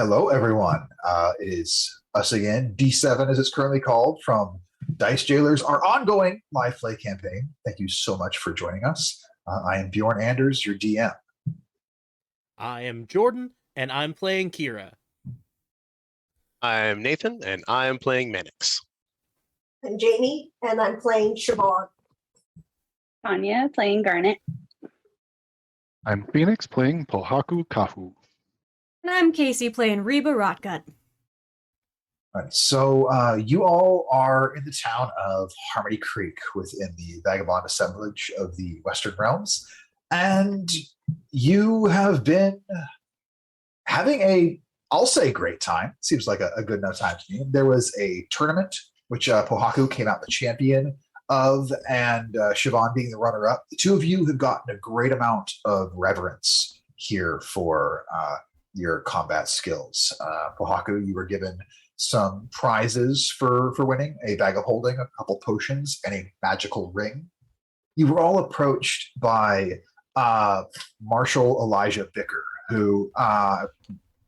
Hello, everyone. It is us again, D7 as it's currently called, from Dice Jailers, our ongoing live play campaign. Thank you so much for joining us. I am Bjorn Anders, your DM. I am Jordan, and I'm playing Kira. I'm Nathan, and I am playing Manix. I'm Jamie, and I'm playing Siobhan. Tanya playing Garnet. I'm Phoenix playing Pohaku Kafu. And I'm Casey playing Reba Rotgut. All right, so you all are in the town of Harmony Creek within the Vagabond assemblage of the Western Realms, and you have been having I'll say great time. Seems like a good enough time to me. There was a tournament which Pohaku came out the champion of, and Siobhan being the runner-up. The two of you have gotten a great amount of reverence here for your combat skills. Pohaku, you were given some prizes for winning, a bag of holding, a couple potions, and a magical ring. You were all approached by Marshal Elijah Bicker, who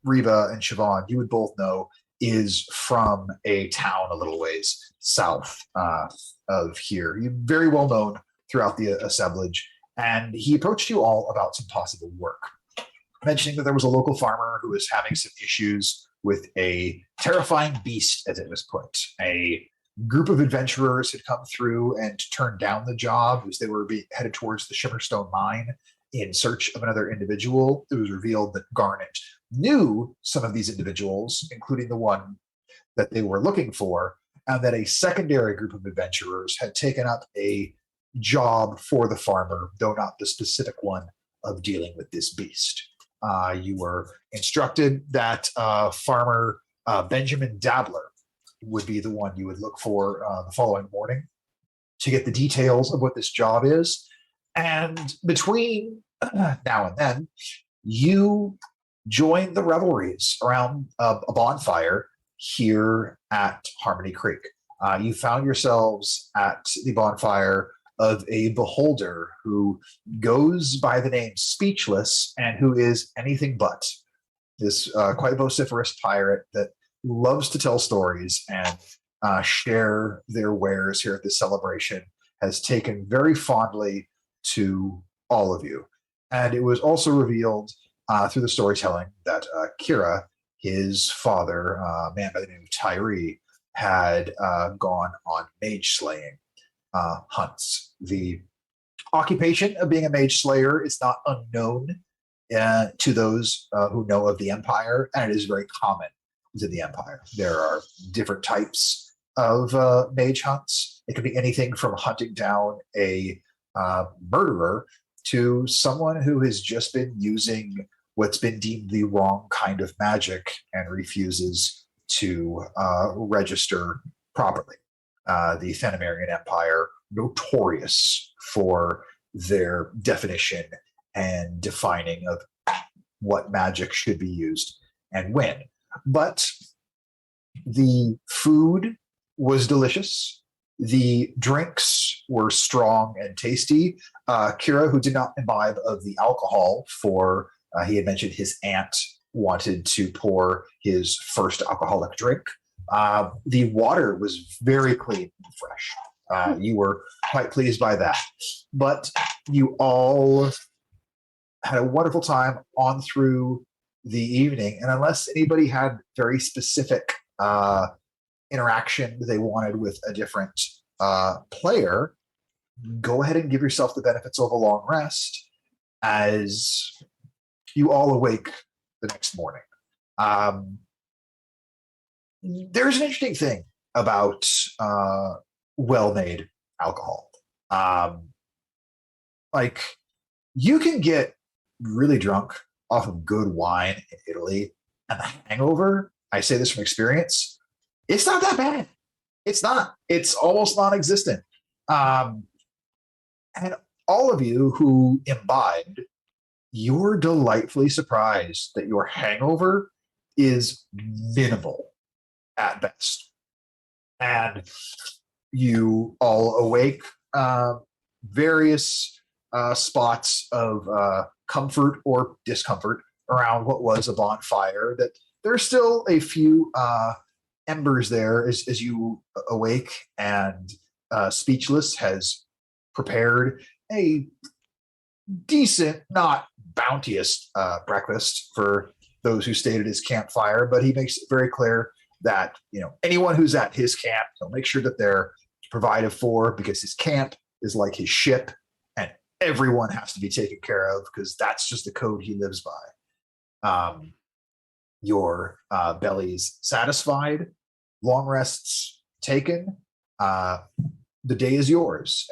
Reba and Siobhan, you would both know, is from a town a little ways south of here. You're very well known throughout the assemblage, and he approached you all about some possible work, mentioning that there was a local farmer who was having some issues with a terrifying beast, as it was put. A group of adventurers had come through and turned down the job as they were headed towards the Shimmerstone mine in search of another individual. It was revealed that Garnet knew some of these individuals, including the one that they were looking for, and that a secondary group of adventurers had taken up a job for the farmer, though not the specific one of dealing with this beast. You were instructed that farmer Benjamin Dabbler would be the one you would look for the following morning to get the details of what this job is. And between now and then, you joined the revelries around a bonfire here at Harmony Creek. You found yourselves at the bonfire of a beholder who goes by the name Speechless and who is anything but. This quite vociferous pirate that loves to tell stories and share their wares here at this celebration has taken very fondly to all of you. And it was also revealed through the storytelling that Kira, his father, a man by the name of Tyree, had gone on mage slaying hunts. The occupation of being a mage slayer is not unknown to those who know of the Empire, and it is very common within the Empire. There are different types of mage hunts. It could be anything from hunting down a murderer to someone who has just been using what's been deemed the wrong kind of magic and refuses to register properly. The Thenamarian Empire, notorious for their definition and defining of what magic should be used and when. But the food was delicious. The drinks were strong and tasty. Kira, who did not imbibe of the alcohol for, he had mentioned his aunt wanted to pour his first alcoholic drink. The water was very clean and fresh. You were quite pleased by that. But you all had a wonderful time on through the evening. And unless anybody had very specific interaction they wanted with a different player, go ahead and give yourself the benefits of a long rest as you all awake the next morning. There's an interesting thing about well-made alcohol. Like, you can get really drunk off of good wine in Italy, and the hangover, I say this from experience, it's not that bad. It's not. It's almost non-existent. And all of you who imbibed, you're delightfully surprised that your hangover is minimal at best. And you all awake various spots of comfort or discomfort around what was a bonfire that there's still a few embers there as you awake, and Speechless has prepared a decent, not bounteous breakfast for those who stayed at his campfire, but he makes it very clear that anyone who's at his camp, he'll make sure that they're provided for, because his camp is like his ship, and everyone has to be taken care of because that's just the code he lives by. Your belly's satisfied, long rests taken. The day is yours.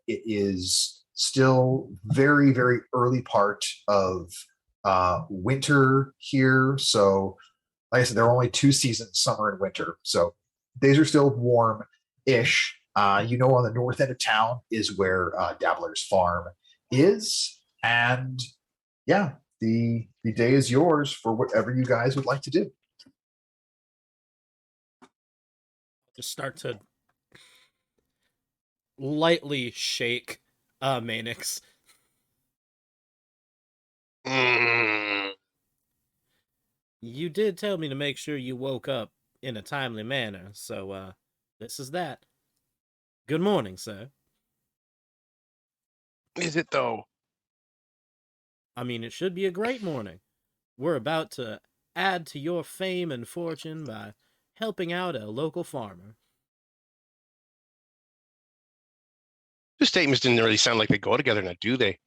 It is still very, very early part of winter here. So, like I said, there are only 2 seasons, summer and winter. So days are still warm-ish. On the north end of town is where Dabbler's Farm is. And yeah, the day is yours for whatever you guys would like to do. Just start to lightly shake Manix. Mm, You did tell me to make sure you woke up in a timely manner, so this is that. Good morning, sir. is it though? I mean, it should be a great morning. We're about to add to your fame and fortune by helping out a local farmer. The statements didn't really sound like they go together now, do they?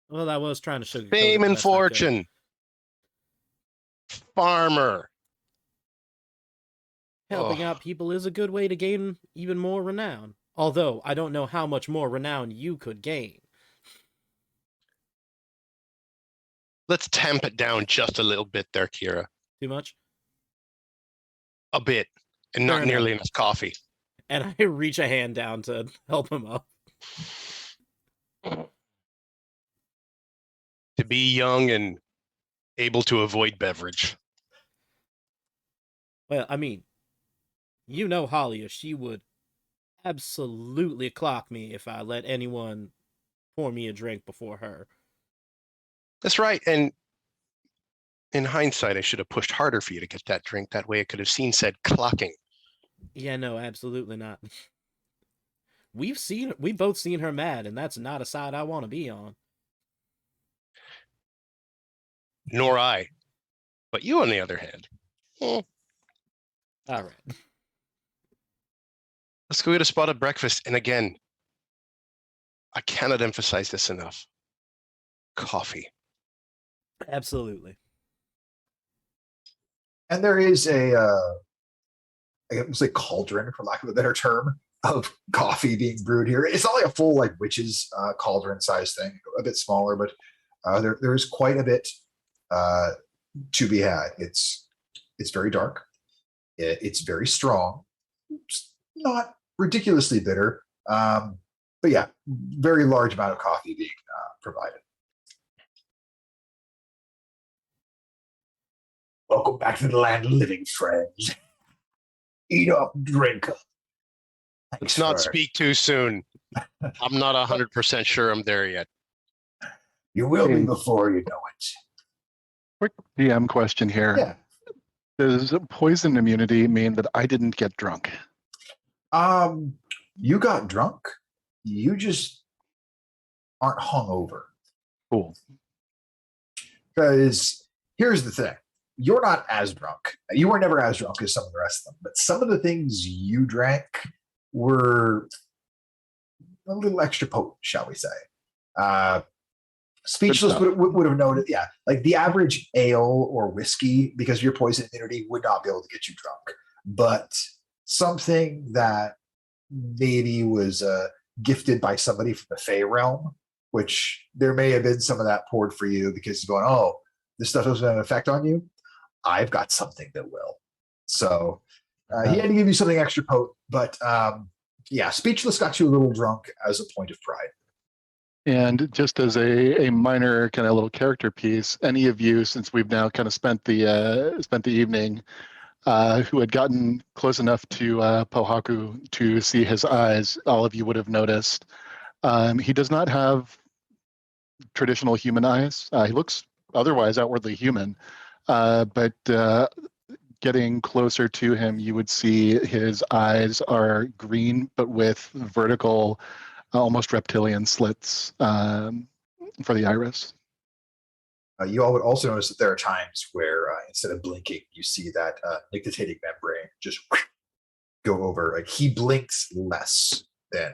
Well, I was trying to sugarcoat it Fame the and best I could. fortune. Farmer. Helping Ugh. out people is a good way to gain even more renown. Although, I don't know how much more renown you could gain. Let's tamp it down just a little bit there, Kira. Too much? A bit. And not Fair nearly enough. enough coffee. And I reach a hand down to help him up. To be young and able to avoid beverage. Well, I mean, you know Halia, she would absolutely clock me if I let anyone pour me a drink before her. That's right. And in hindsight, I should have pushed harder for you to get that drink. That way I could have seen said clocking. Yeah, no, absolutely not. We've both seen her mad, and that's not a side I want to be on. Nor I. But you, on the other hand. All right. Let's go get a spot of breakfast. And again, I cannot emphasize this enough. Coffee. Absolutely. And there is I would say cauldron, for lack of a better term, of coffee being brewed here. It's not like a full witch's cauldron size thing, a bit smaller, but there's quite a bit to be had. It's very dark. It's very strong. It's not ridiculously bitter, but yeah, very large amount of coffee being provided. Welcome back to the land of living, friends. Eat up, drink up. Let's not speak too soon. I'm not 100% sure I'm there yet. You will be Hey. before you know it. Quick DM question here. Yeah. Does poison immunity mean that I didn't get drunk? You got drunk. You just aren't hungover. Cool. Because here's the thing. You're not as drunk. You were never as drunk as some of the rest of them, but some of the things you drank were a little extra potent, shall we say. Speechless would have noted, yeah, like the average ale or whiskey, because of your poison immunity, would not be able to get you drunk. But something that maybe was gifted by somebody from the Fey realm, which there may have been some of that poured for you because you're going, oh, this stuff doesn't have an effect on you. I've got something that will. So he had to give you something extra potent, but yeah, Speechless got you a little drunk as a point of pride. And just as a minor kind of little character piece, any of you, since we've now kind of spent the evening, who had gotten close enough to Pohaku to see his eyes, all of you would have noticed he does not have traditional human eyes. He looks otherwise outwardly human, but getting closer to him, you would see his eyes are green, but with vertical, almost reptilian slits for the iris. You all would also notice that there are times where instead of blinking, you see that nictitating membrane just go over. Like he blinks less than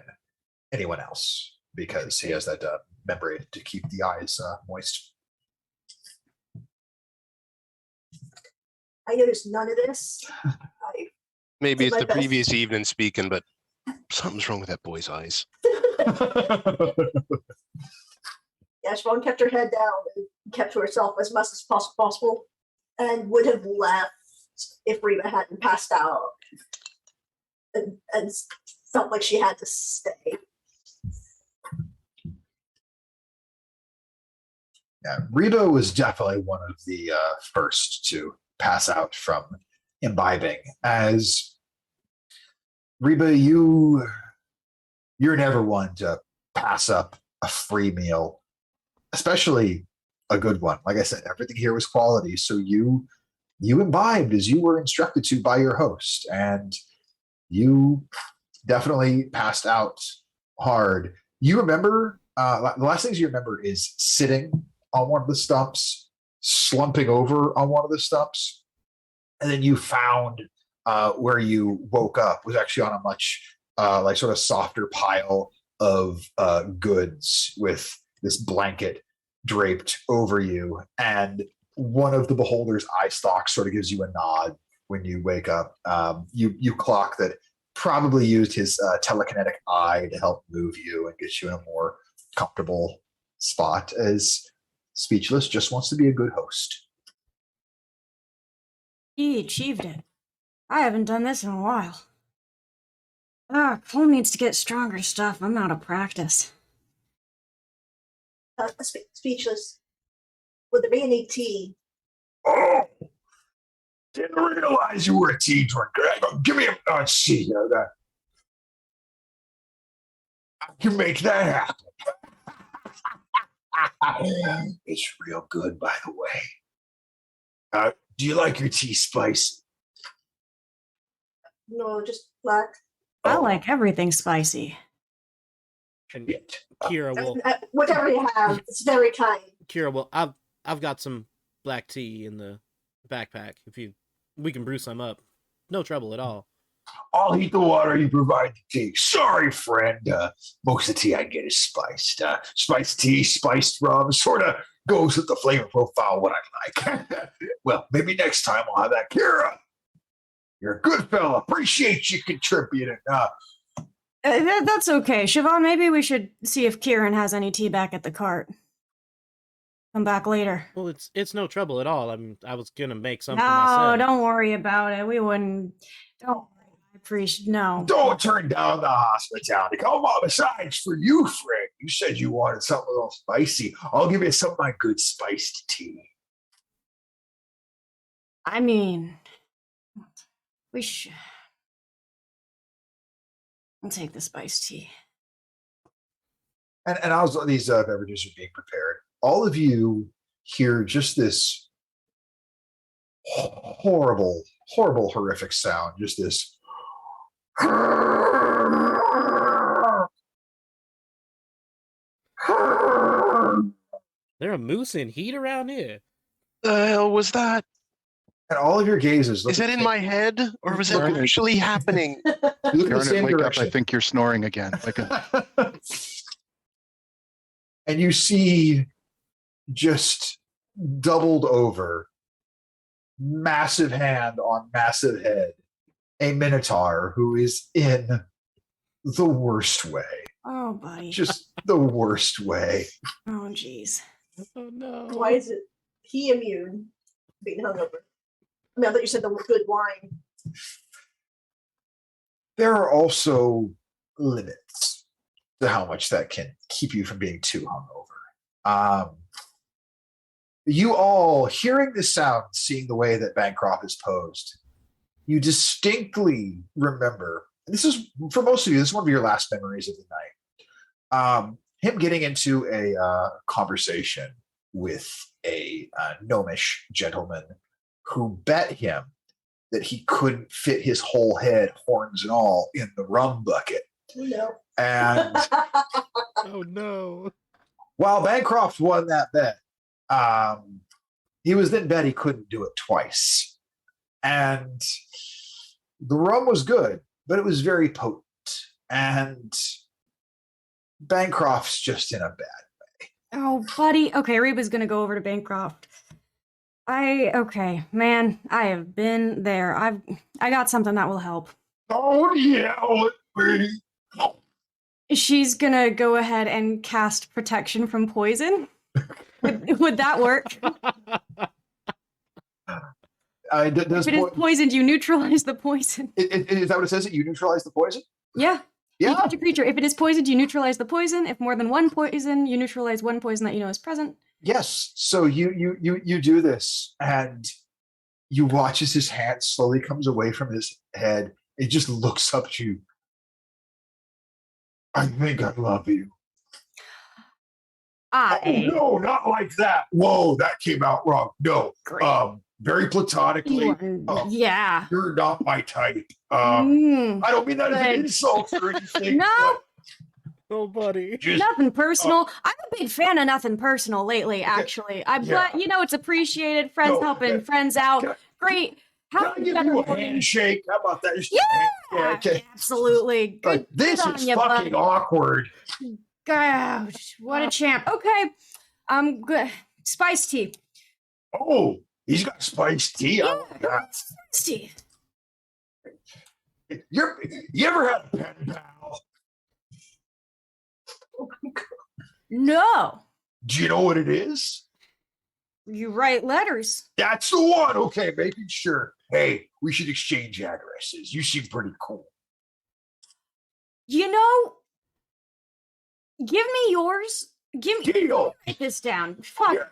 anyone else because he has that membrane to keep the eyes moist. I noticed none of this. Maybe Did it's my the best. previous evening speaking, but something's wrong with that boy's eyes. Yeah, Siobhan kept her head down and kept to herself as much as possible, and would have left if Reba hadn't passed out and felt like she had to stay. Yeah, Reba was definitely one of the first to pass out from imbibing. As Reba, you're never one to pass up a free meal, especially a good one. Like I said, everything here was quality, so you imbibed as you were instructed to by your host, and you definitely passed out hard. You remember the last things you remember is sitting on one of the stumps, slumping over on one of the stumps, and then you found where you woke up was actually on a much like sort of softer pile of goods with this blanket draped over you, and one of the beholder's eye stalks sort of gives you a nod when you wake up. You clock that probably used his telekinetic eye to help move you and get you in a more comfortable spot, as Speechless just wants to be a good host. He achieved it. I haven't done this in a while. Cole needs to get stronger stuff. I'm out of practice. Speechless. Would there be any tea? Oh, didn't realize you were a tea drinker. Give me a let's see here. I can make that happen. It's real good, by the way. Do you like your tea spicy? No, just black. I like everything spicy. And Shit. Kira will Whatever you have, it's very kind. Kira will I've got some black tea in the backpack. We can brew some up. No trouble at all. I'll heat the water, you provide the tea. Sorry, friend. Most of the tea I get is spiced. Spiced tea, spiced rum, sort of goes with the flavor profile of what I like. Well, maybe next time I'll have that. Kira, you're a good fella. Appreciate you contributing. That's okay. Siobhan, maybe we should see if Kieran has any tea back at the cart. Come back later. Well, it's no trouble at all. I was gonna make some for No, myself. don't worry about it. We wouldn't. Don't. I appreciate. No. Don't turn down the hospitality. Come on, besides, for you, friend, you said you wanted something a little spicy. I'll give you some of my good spiced tea. I mean, we should. I'll take the spiced tea. And as these beverages are being prepared, all of you hear just this horrible, horrific sound. Just this. There a moose in heat around here. The hell was that? And all of your gazes. Is that in my head, or was that Garnet. actually happening? You look in the Garnet, same wake direction. up. I think you're snoring again. Wake up. And you see just doubled over, massive hand on massive head, a minotaur who is in the worst way. Oh, buddy. Just the worst way. Oh, jeez. Oh no. Why is it he immune being hungover? I mean, I thought you said the good wine. There are also limits to how much that can keep you from being too hungover. You all, hearing the sound, seeing the way that Bancroft is posed, you distinctly remember, and this is, for most of you, this is one of your last memories of the night, him getting into a conversation with a gnomish gentleman who bet him that he couldn't fit his whole head, horns and all, in the rum bucket. No. And Oh no. while Bancroft won that bet, he was then bet he couldn't do it twice. And the rum was good, but it was very potent. And Bancroft's just in a bad. Oh, buddy. Okay, Reba's gonna go over to Bancroft. Okay, man, I have been there. I got something that will help. Don't yell at me. She's gonna go ahead and cast protection from poison. Would that work? Does If it is po- poisoned, you neutralize the poison. is that what it says? That you neutralize the poison? Yeah. You Yeah. touch a creature. If it is poisoned, you neutralize the poison. If more than one poison, you neutralize one poison that you know is present. Yes. So you do this, and you watch as his hand slowly comes away from his head. It just looks up to you. I think I love you. Oh no, not like that. Whoa, that came out wrong. No. Great. Very platonically. Yeah. You're not my type. Mm, I don't mean that as an Good. insult or anything. No. but Oh, buddy. just nothing personal. I'm a big fan of nothing personal lately, actually. Yeah. But, it's appreciated. Friends No, helping yeah. friends out. Can I- Great. Can How I give you a handshake? How about that? Just a hand- Yeah, okay. absolutely. Good. Like, this good on is ya, fucking bud. awkward. Gosh, what a champ. Okay. Good. Spice tea. Oh, he's got spiced tea. I like that. Spice tea. You ever had a pen pal? No. Do you know what it is? You write letters. That's the one. Okay, making sure. Hey, we should exchange addresses. You seem pretty cool. You know, give me yours. Give me Deal. write this down. Fuck.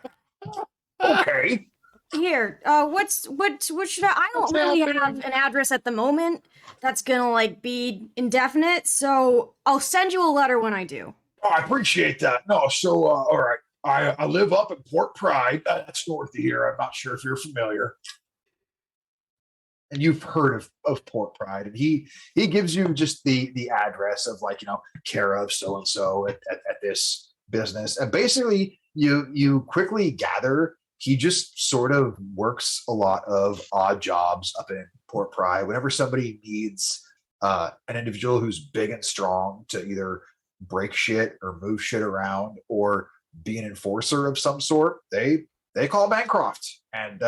Okay. Here. What should I don't What's really happening? have an address at the moment that's gonna be indefinite, so I'll send you a letter when I do. Oh, I appreciate that. No, so all right. I live up in Port Pride. That's north of here. I'm not sure if you're familiar. And you've heard of Port Pride, and he gives you just the address of care of so and so at this business, and basically you quickly gather he just sort of works a lot of odd jobs up in Port Pride. Whenever somebody needs an individual who's big and strong to either break shit or move shit around or be an enforcer of some sort, they call Bancroft, and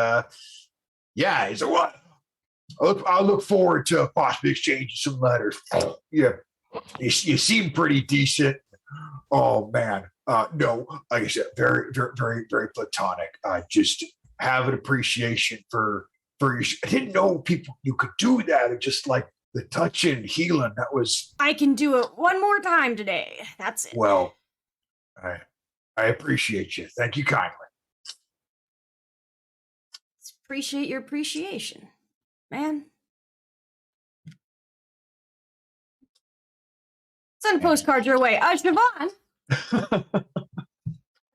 yeah, he's like, what? I look forward to possibly exchanging some letters. Yeah, you seem pretty decent. Oh man, no, like I said, very, very, very, very platonic. Just have an appreciation for your. I didn't know you could do that. It's just like the touching and healing. That was I can do it one more time today. That's it. well. I appreciate you. Thank you kindly. Appreciate your appreciation, man. Send a postcard your way. Siobhan.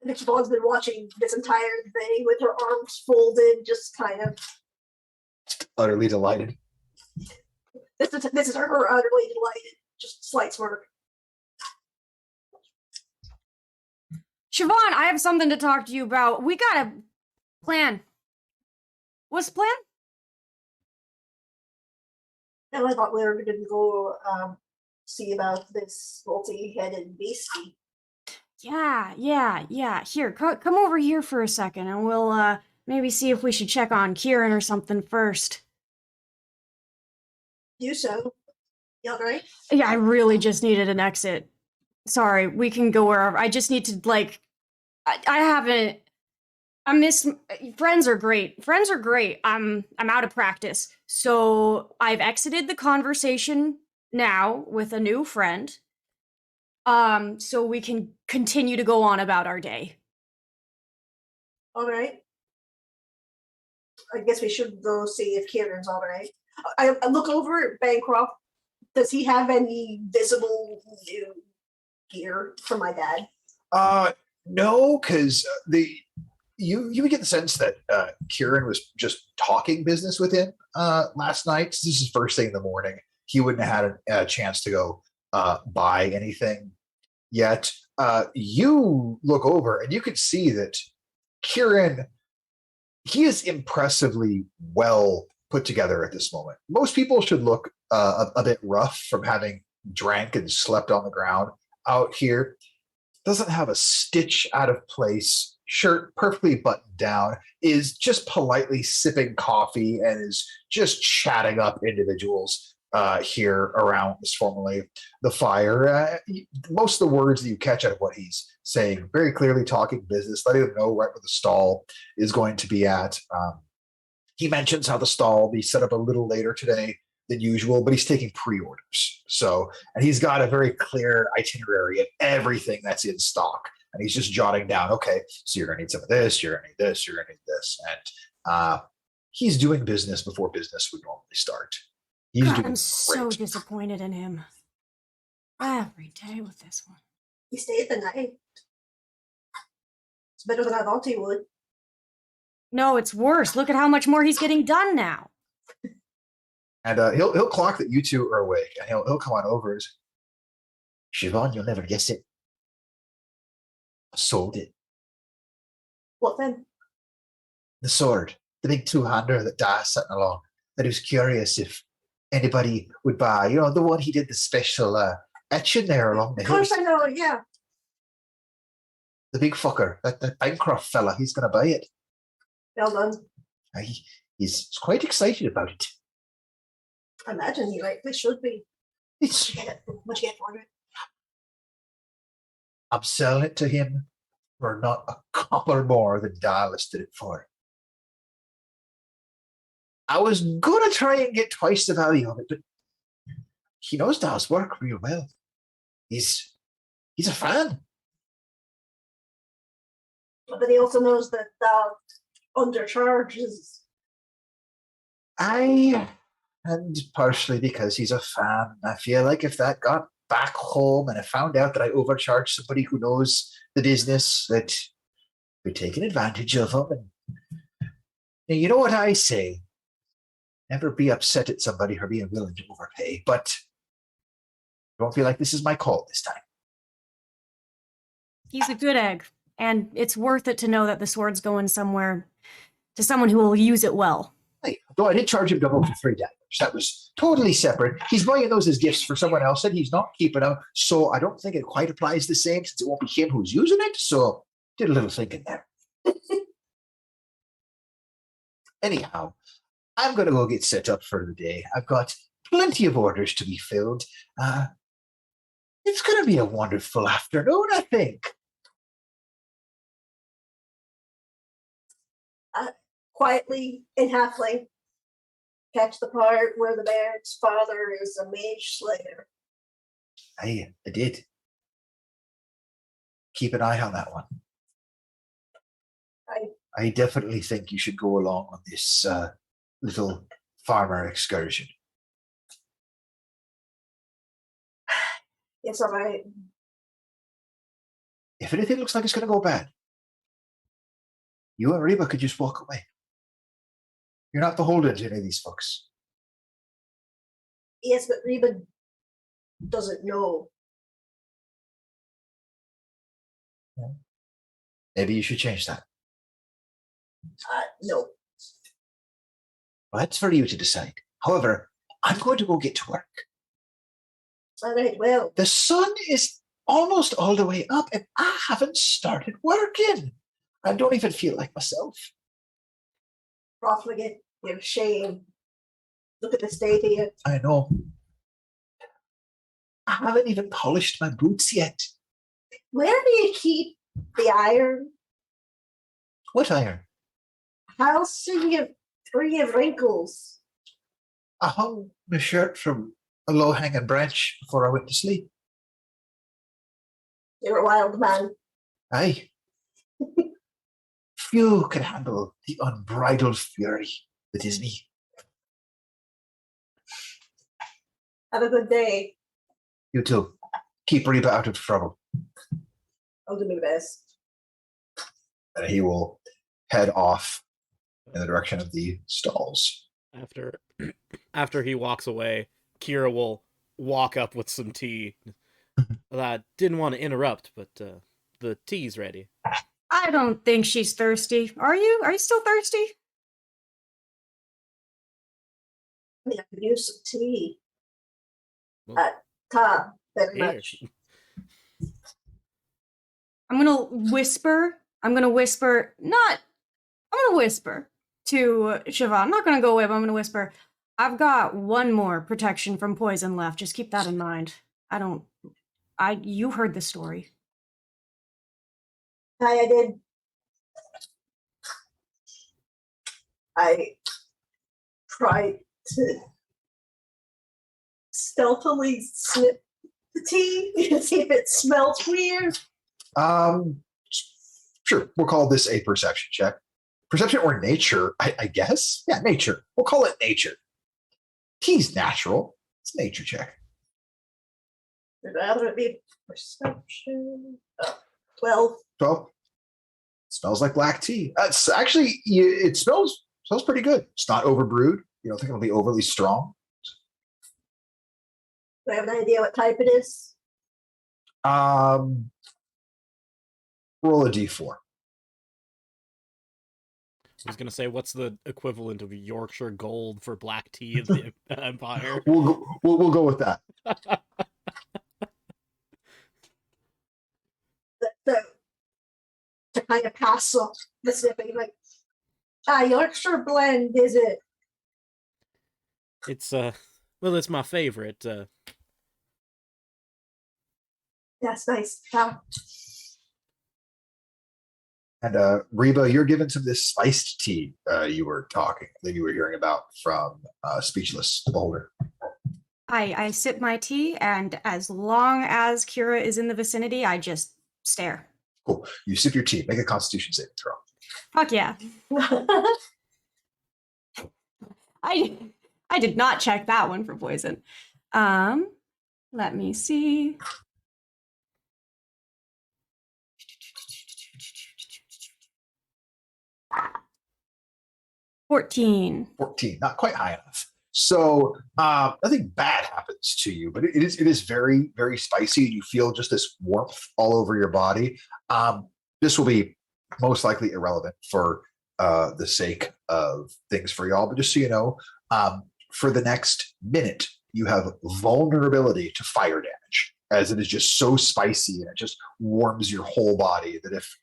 Nick Siobhan's been watching this entire thing with her arms folded, just kind of. Utterly delighted. This is her utterly delighted, just slight smirk. Siobhan, I have something to talk to you about. We got a plan. What's the plan? And I thought we were going to go see about this multi-headed beastie. Yeah. Here, come over here for a second, and we'll maybe see if we should check on Kieran or something first. Do so. You all right? Yeah, I really just needed an exit. Sorry, we can go wherever. I just need to I haven't. I miss friends are great. Friends are great. I'm out of practice, so I've exited the conversation now with a new friend. So we can continue to go on about our day. All right. I guess we should go see if Kieran's all right. I look over at Bancroft. Does he have any visible new gear for my dad? No, because you get the sense that Kieran was just talking business with him last night. This is first thing in the morning. He wouldn't have had a chance to go buy anything yet. You look over and you can see that Kieran, he is impressively well put together at this moment. Most people should look a bit rough from having drank and slept on the ground out here. Doesn't have a stitch out of place, shirt perfectly buttoned down, is just politely sipping coffee and is just chatting up individuals here around this formally the fire. Most of the words that you catch out of what he's saying, very clearly talking business, letting them know right where the stall is going to be at. He mentions how the stall will be set up a little later today than usual, but he's taking pre-orders. So, and he's got a very clear itinerary of everything that's in stock. And he's just jotting down, okay, so you're going to need some of this, you're going to need this, you're going to need this. And he's doing business before business would normally start. He's God, doing I'm so great. disappointed in him. Every day with this one. He stayed the night. It's better than I thought he would. No, it's worse. Look at how much more he's getting done now. And he'll clock that you two are awake, and he'll come on over. And say, Siobhan, you'll never guess it. I sold it. What then? The sword, the big two-hander that Da's sitting along. That he was curious if anybody would buy. You know, the one he did the special etching there along the Of course hills. I know it, yeah. The big fucker, that Bancroft fella, he's going to buy it. Well done. He's quite excited about it. I imagine he rightly should be. It's, What'd you get for it? I'm selling it to him for not a copper more than Da listed it for. I was going to try and get twice the value of it, but he knows Da's work real well. He's a fan. But he also knows that undercharges. And partially because he's a fan, I feel like if that got back home and I found out that I overcharged somebody who knows the business, that we're taking advantage of him. And you know what I say? Never be upset at somebody for being willing to overpay, but I don't feel like this is my call this time. He's a good egg, and it's worth it to know that the sword's going somewhere to someone who will use it well. Hey, though I did charge him double for 3 daggers. That was totally separate. He's buying those as gifts for someone else and he's not keeping them. So I don't think it quite applies the same since it won't be him who's using it. So did a little thinking there. Anyhow, I'm going to go get set up for the day. I've got plenty of orders to be filled. It's going to be a wonderful afternoon, I think. Quietly in halfling. Catch the part where the man's father is a mage slayer. I did. Keep an eye on that one. I definitely think you should go along on this little farmer excursion. Yes, all right. If anything looks like it's going to go bad, you and Reba could just walk away. You're not beholden to any of these folks. Yes, but Reba doesn't know. Maybe you should change that. No. Well, that's for you to decide. However, I'm going to go get to work. All right, well, The sun is almost all the way up and I haven't started working. I don't even feel like myself. profligate, you're shame. Look at the state of you. I know. I haven't even polished my boots yet. Where do you keep the iron? What iron? How soon you free of wrinkles? I hung my shirt from a low-hanging branch before I went to sleep. You're a wild man. Aye. Few can handle the unbridled fury that is me. Have a good day. You too. Keep Reba out of trouble. I'll do my best. And he will head off in the direction of the stalls. After he walks away, Kira will walk up with some tea. I didn't want to interrupt, but the tea's ready. I don't think she's thirsty. Are you? Are you still thirsty? I could use some tea. Well, Tom, very here. much. I'm gonna whisper. I'm gonna whisper to Shiva. I'm not gonna go away, but I'm gonna whisper. I've got one more protection from poison left. Just keep that in mind. You heard the story. Hi, I did. I tried to stealthily snip the tea and see if it smells weird. Sure, we'll call this a perception check. Perception or nature, I guess. Yeah, nature. We'll call it nature. Tea's natural. It's a nature check. I'd rather it be perception. 12. 12. Smells like black tea. It's actually, it smells pretty good. It's not overbrewed. You don't think it'll be overly strong. Do I have an idea what type it is? Roll a d4. I was gonna say, what's the equivalent of Yorkshire Gold for black tea in the Empire? We'll go with that. To kind of pass off the snipping, like, Yorkshire blend, is it? It's well, it's my favorite. That's nice. And Reba, you're given some of this spiced tea you were hearing about from Speechless Beholder. I sip my tea, and as long as Kira is in the vicinity, I just stare. Cool. You sip your tea. Make a Constitution saving throw. Fuck yeah. I did not check that one for poison. Let me see. $14. 14, not quite high enough. So nothing bad happens to you, but it is very, very spicy. You feel just this warmth all over your body. This will be most likely irrelevant for the sake of things for y'all. But just so you know, for the next minute, you have vulnerability to fire damage, as it is just so spicy and it just warms your whole body that if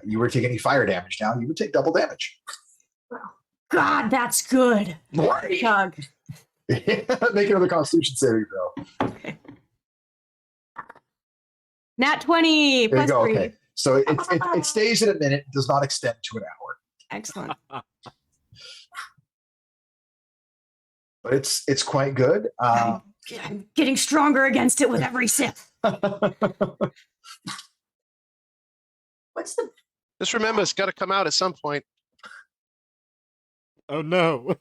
you were to take any fire damage now, you would take double damage. God, that's good. Right. Chug. Make another Constitution saving throw. Okay. Nat 20 There you plus go. 3. Okay. So it stays at a minute, does not extend to an hour. Excellent. But it's quite good. I'm getting stronger against it with every sip. What's the Just remember, it's got to come out at some point. Oh no!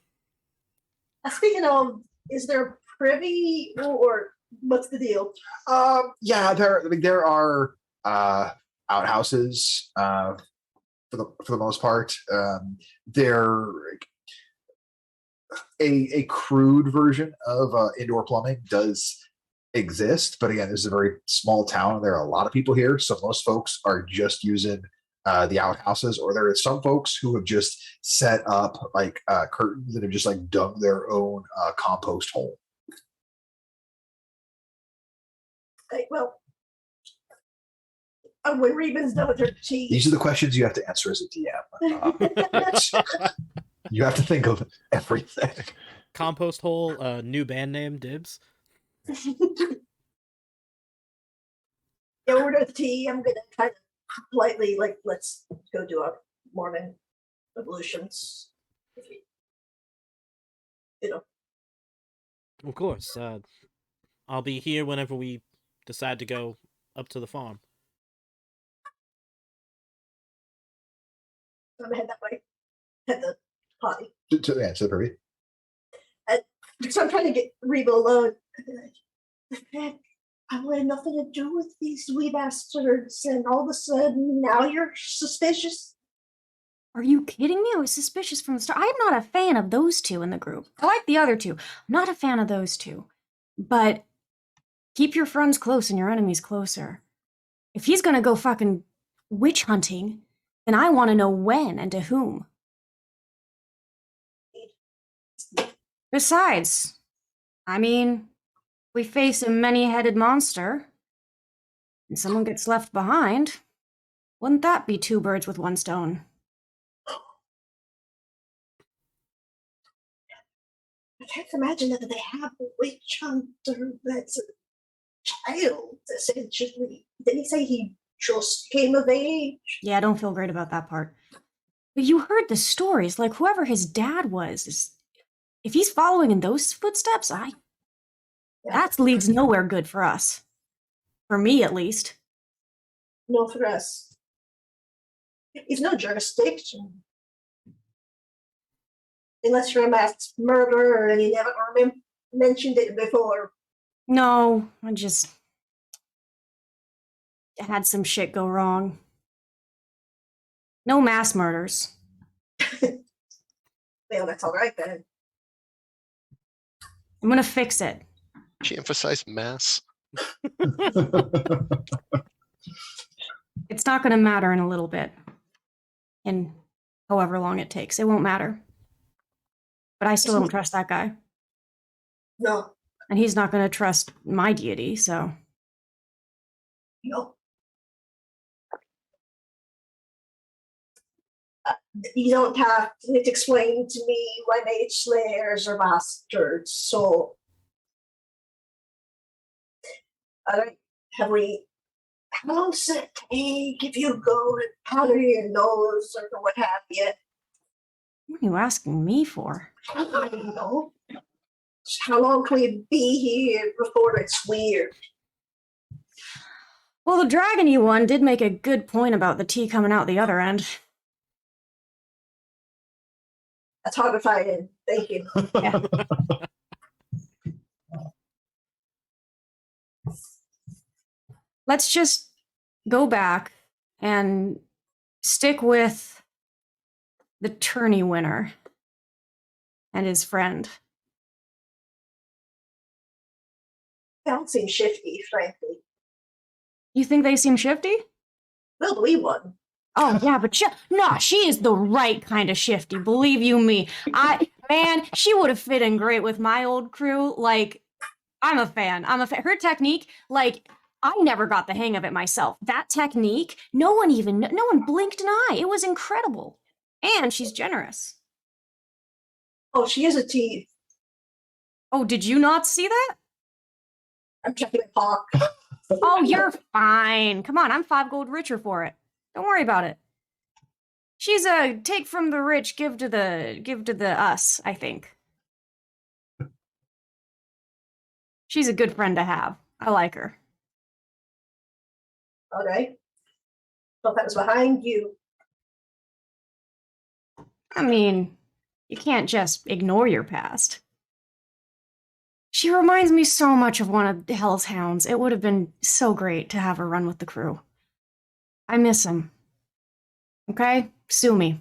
speaking of, is there privy or what's the deal? Yeah, there are outhouses for the most part. They're a crude version of indoor plumbing does exist, but again, this is a very small town. There are a lot of people here, so most folks are just using the outhouses, or there are some folks who have just set up like curtains and have just like dug their own compost hole. Well, when Reba's done with her tea, These are the questions you have to answer as a DM. You have to think of everything. Compost hole, new band name, Dibs. order the tea. I'm gonna kind of politely, like, let's go do our morning ablutions. You know, Of course. I'll be here whenever we decide to go up to the farm. I'm gonna head that way. Head the potty. To the privy. So I'm trying to get Reba alone. I wanted nothing to do with these wee bastards, and all of a sudden now you're suspicious. Are you kidding me? I was suspicious from the start. I'm not a fan of those two in the group. I like the other two. I'm not a fan of those two. But keep your friends close and your enemies closer. If he's gonna go fucking witch hunting, then I want to know when and to whom. Besides, I mean, we face a many-headed monster, and someone gets left behind. Wouldn't that be two birds with one stone? I can't imagine that they have a witch hunter that's a child, essentially. Didn't he say he just came of age? Yeah, I don't feel great about that part. But you heard the stories, like whoever his dad was, if he's following in those footsteps, that leads nowhere good for us. For me, at least. No, for us. He's no jurisdiction. Unless you're a mass murderer and you never mentioned it before. No, I just had some shit go wrong. No mass murders. Well, that's all right then. I'm gonna fix it. She emphasized mass. It's not gonna matter in a little bit. In however long it takes. It won't matter. But I still don't trust that guy. No, And he's not gonna trust my deity, so. no. You don't have to explain to me why mage slayers are bastards, so. All right, how long does it take if you go and powder your nose or what have you? What are you asking me for? I don't know. How long can we be here before it's weird? Well, the dragony one did make a good point about the tea coming out the other end. That's hard to find in. Thank you. Let's just go back and stick with the tourney winner and his friend. They don't seem shifty, frankly. You think they seem shifty? Well, we won. Oh yeah, but she is the right kind of shifty. Believe you me. She would have fit in great with my old crew. Like, I'm a fan. Her technique, like, I never got the hang of it myself. That technique, no one blinked an eye. It was incredible. And she's generous. Oh, she is a T. Oh, did you not see that? I'm checking the clock. Oh, you're fine. Come on, I'm 5 gold richer for it. Don't worry about it. She's a take from the rich, give to the us, I think. She's a good friend to have. I like her. All right. Thought that was behind you. I mean, you can't just ignore your past. She reminds me so much of one of Hell's Hounds. It would have been so great to have her run with the crew. I miss him. Okay? Sue me.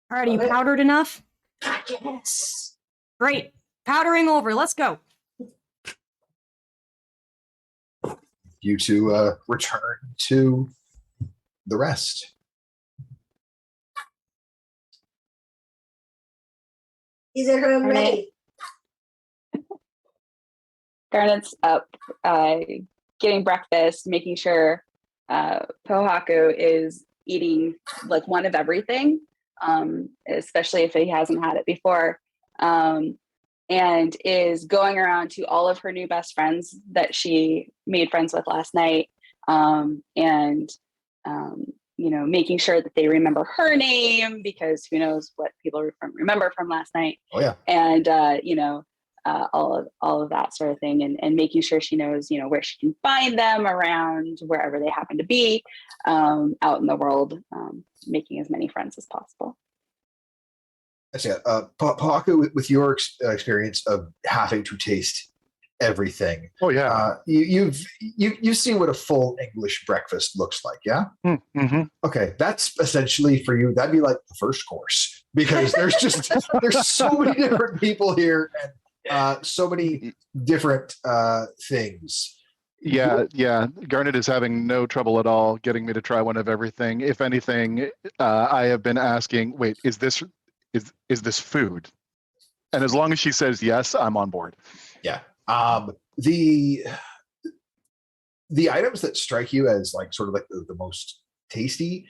Alright, are you powdered enough? Yes. Great. Powdering over. Let's go. You two return to the rest. Is everyone ready? Garnet's up, getting breakfast, making sure Pohaku is eating like one of everything, especially if he hasn't had it before, and is going around to all of her new best friends that she made friends with last night, and making sure that they remember her name, because who knows what people remember from last night. Oh yeah. And all of that sort of thing, and making sure she knows where she can find them around wherever they happen to be out in the world, making as many friends as possible. Pohaku, with your experience of having to taste everything. Oh yeah. You've seen what a full English breakfast looks like, yeah? Mm-hmm. Okay, that's essentially for you. That'd be like the first course because there's so many different people here and so many different things. Yeah. Garnet is having no trouble at all getting me to try one of everything. If anything, I have been asking, wait, is this food? And as long as she says yes, I'm on board. Yeah. The items that strike you as like sort of like the most tasty,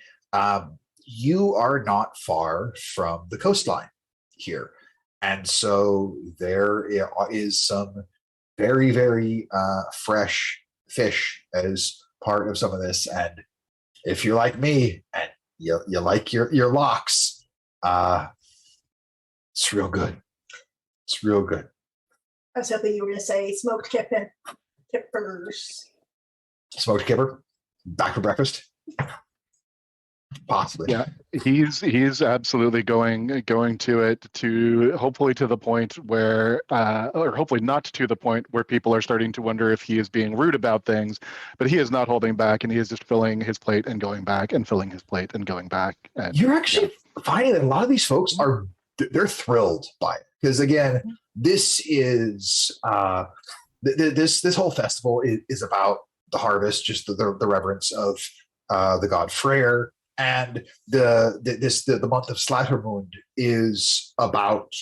you are not far from the coastline here. And so there is some very, very fresh fish as part of some of this. And if you're like me and you like your lox, it's real good. It's real good. I was hoping you were going to say smoked kippers. Smoked kipper, back for breakfast. Possibly. Yeah, he's absolutely going to it, to hopefully to the point where, or hopefully not to the point where people are starting to wonder if he is being rude about things, but he is not holding back, and he is just filling his plate and going back and filling his plate and going back. And you're actually finding that a lot of these folks they're thrilled by it because again, this is this whole festival is about the harvest, just the reverence of the god Freyr. And the month of Slattermund is about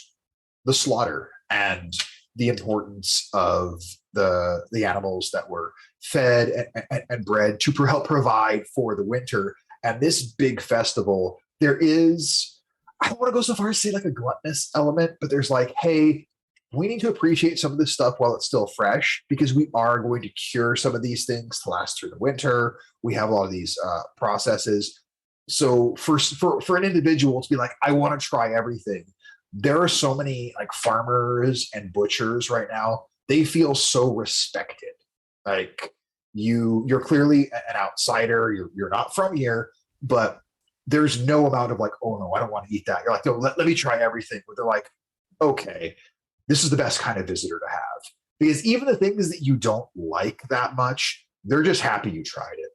the slaughter and the importance of the animals that were fed and bred to help provide for the winter. And this big festival, there is, I don't want to go so far as to say like a gluttonous element, but there's like, hey, we need to appreciate some of this stuff while it's still fresh because we are going to cure some of these things to last through the winter. We have a lot of these processes. So for an individual to be like, I want to try everything, there are so many like farmers and butchers right now. They feel so respected. Like you're clearly an outsider. You're not from here, but there's no amount of like, oh no, I don't want to eat that. You're like, no, let me try everything. But they're like, okay, this is the best kind of visitor to have because even the things that you don't like that much, they're just happy you tried it.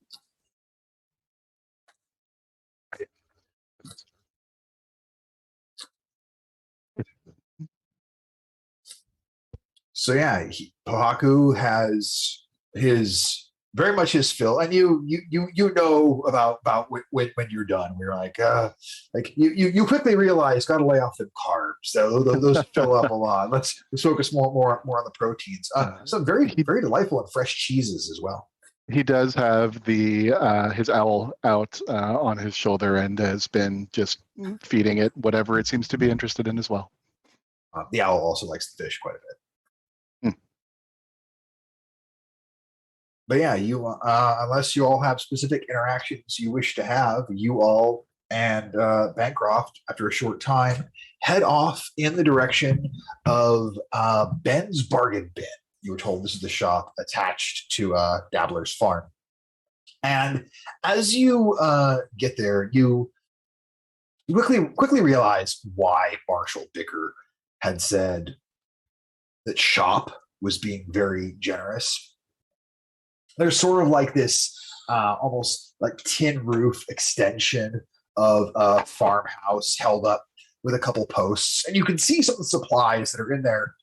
So yeah, Pohaku has his very much his fill, and you know about when you're done. We're like you quickly realize got to lay off the carbs. So those fill up a lot. Let's focus more on the proteins. Some very delightful and fresh cheeses as well. He does have the his owl out on his shoulder and has been just feeding it whatever it seems to be interested in as well. The owl also likes the fish quite a bit. But yeah, you unless you all have specific interactions you wish to have, you all and Bancroft, after a short time, head off in the direction of Ben's Bargain Bin. You were told this is the shop attached to Dabbler's Farm. And as you get there, you quickly realize why Marshall Bicker had said that shop was being very generous. There's sort of like this almost like tin roof extension of a farmhouse held up with a couple posts, and you can see some of the supplies that are in there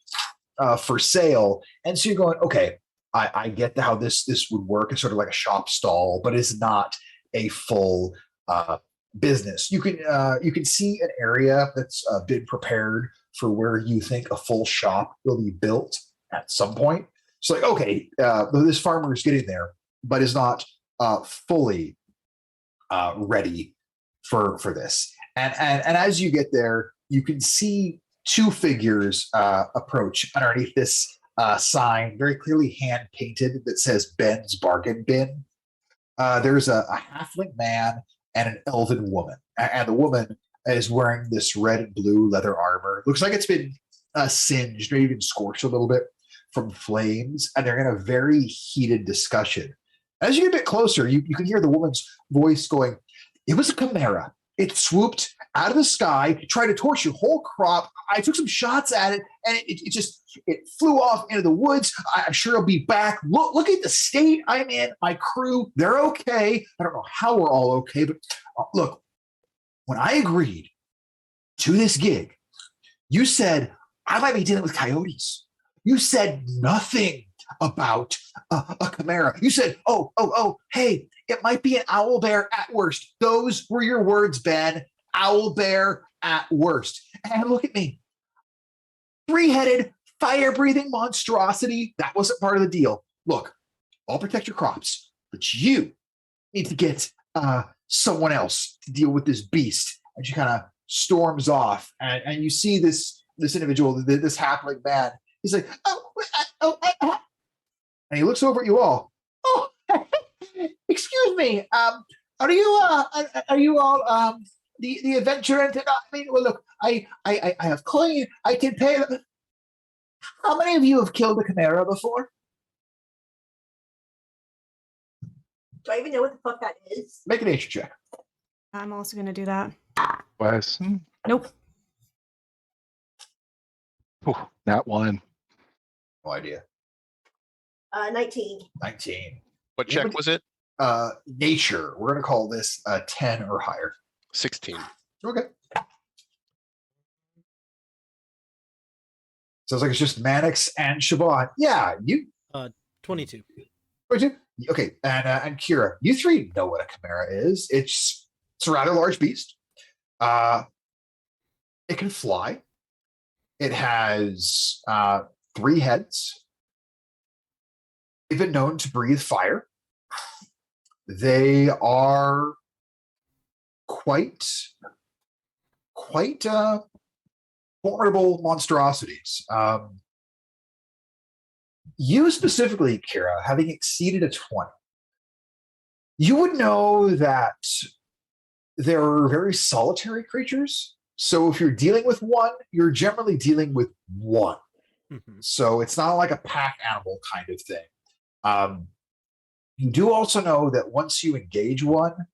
for sale. And so you're going, okay, I get how this would work as sort of like a shop stall, but it's not a full business. You can see an area that's been prepared for where you think a full shop will be built at some point. So like, okay, this farmer is getting there, but is not fully ready for this. And as you get there, you can see two figures approach underneath this sign, very clearly hand painted, that says Ben's Bargain Bin. There's a halfling man and an elven woman, and the woman is wearing this red and blue leather armor. Looks like it's been singed, maybe even scorched a little bit from flames, and they're in a very heated discussion. As you get a bit closer, you can hear the woman's voice going, "It was a chimera. It swooped out of the sky, tried to torch your whole crop. I took some shots at it, and it flew off into the woods. I'm sure it'll be back. Look at the state I'm in. My crew, they're okay. I don't know how we're all okay, but look, when I agreed to this gig, you said I might be dealing with coyotes. You said nothing about a chimera. You said, oh, hey, it might be an owl bear at worst. Those were your words, Ben. Owl bear at worst. And look at me. 3-headed, fire-breathing monstrosity. That wasn't part of the deal. Look, I'll protect your crops, but you need to get someone else to deal with this beast. And she kind of storms off. And you see this individual, this halfling man. He's like, and he looks over at you all. Oh, excuse me. Are you all the adventurer? I mean, well, look, I have coin. I can pay. How many of you have killed a chimera before? Do I even know what the fuck that is? Make a nature check. I'm also going to do that. Wes. Nope. That one. No idea. 19. 19. What check was it? Nature. We're gonna call this 10 or higher. 16. Okay. Sounds like it's just Mannix and Siobhan. Yeah, you 22. okay, and Kira, you three know what a chimera is. It's a rather large beast. It can fly. It has 3 heads. They've been known to breathe fire. They are quite formidable monstrosities. You specifically, Kira, having exceeded a 20, you would know that they're very solitary creatures. So if you're dealing with one, you're generally dealing with one. Mhm. So it's not like a pack animal kind of thing. You do also know that once you engage one,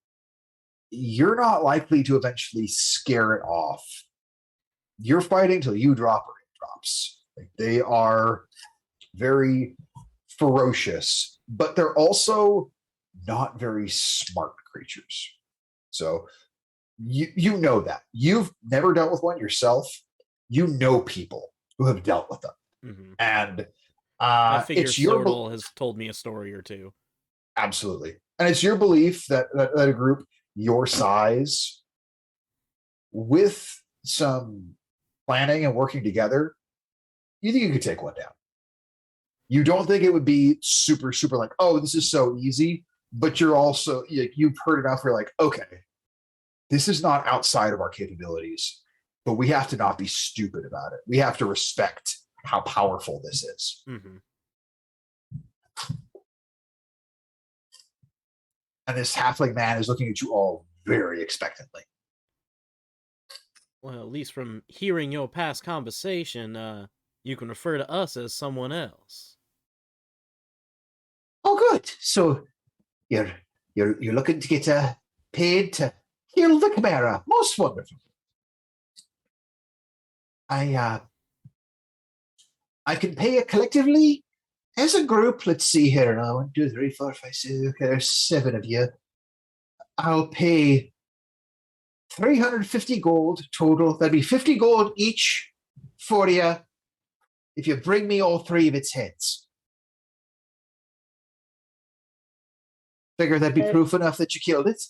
you're not likely to eventually scare it off. You're fighting till you drop or it drops. Like, they are very ferocious, but they're also not very smart creatures. So you know that. You've never dealt with one yourself. You know people who have dealt with them. Mhm. And I figure it's your Sordal has told me a story or two. absolutely, and it's your belief that a group your size, with some planning and working together, you think you could take one down. You don't think it would be super like, oh, this is so easy, but you're also you've heard enough. You're like, okay, this is not outside of our capabilities, but we have to not be stupid about it. We have to respect how powerful this is. Mm-hmm. And this halfling man is looking at you all very expectantly. Well, at least from hearing your past conversation, you can refer to us as someone else. Oh, good. So you're looking to get paid to kill the chimera. Most wonderful. I can pay you collectively as a group. Let's see here. 1, 2, 3, 4, 5, 6. Okay, there's 7 of you. I'll pay 350 gold total. That'd be 50 gold each for you if you bring me all 3 of its heads. Figure that'd be proof enough that you killed it.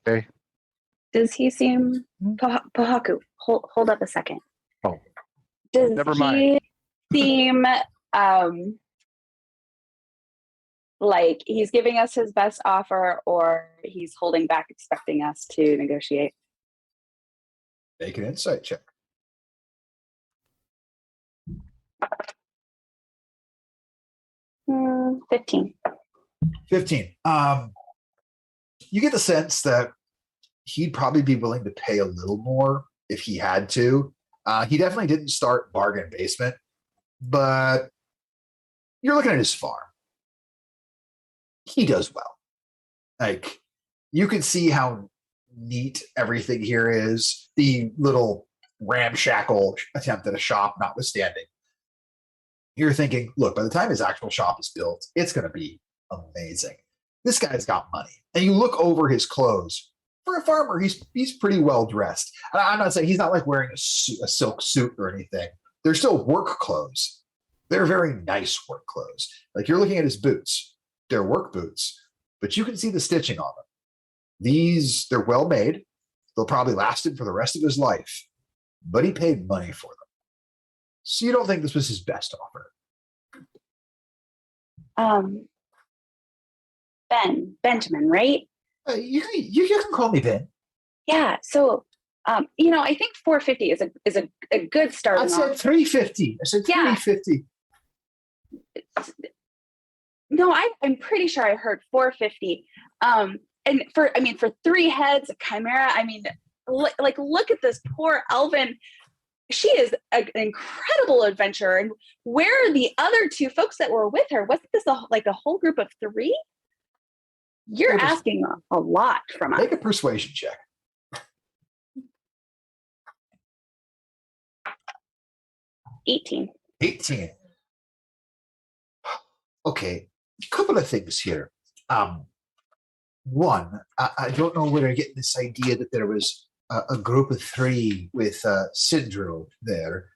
Okay. Does he seem Pohaku? Hold up a second. Oh. Does Never he mind. seem like he's giving us his best offer, or he's holding back, expecting us to negotiate? Make an insight check. 15. 15. You get the sense that he'd probably be willing to pay a little more if he had to. He definitely didn't start bargain basement, but you're looking at his farm. He does well. Like, you can see how neat everything here is, the little ramshackle attempt at a shop notwithstanding. You're thinking, look, by the time his actual shop is built, it's going to be amazing. This guy's got money. And you look over his clothes. For a farmer, he's pretty well dressed. And I'm not saying he's not like wearing a silk suit or anything. They're still work clothes. They're very nice work clothes. Like you're looking at his boots. They're work boots, but you can see the stitching on them. They're well made. They'll probably last him for the rest of his life, but he paid money for them. So you don't think this was his best offer? Benjamin, right? You can call me Ben. Yeah. So, I think 450 is a good starting I said off. 350. I said Yeah. 350. No, I'm pretty sure I heard 450. And for 3 heads, a chimera. I mean, look at this poor elven. She is an incredible adventurer. And where are the other 2 folks that were with her? Wasn't this a whole group of 3? You're Well, just asking a lot from us. Make a persuasion check. 18. 18. Okay, a couple of things here. One, I don't know where you're getting this idea that there was a group of 3 with Syndro there.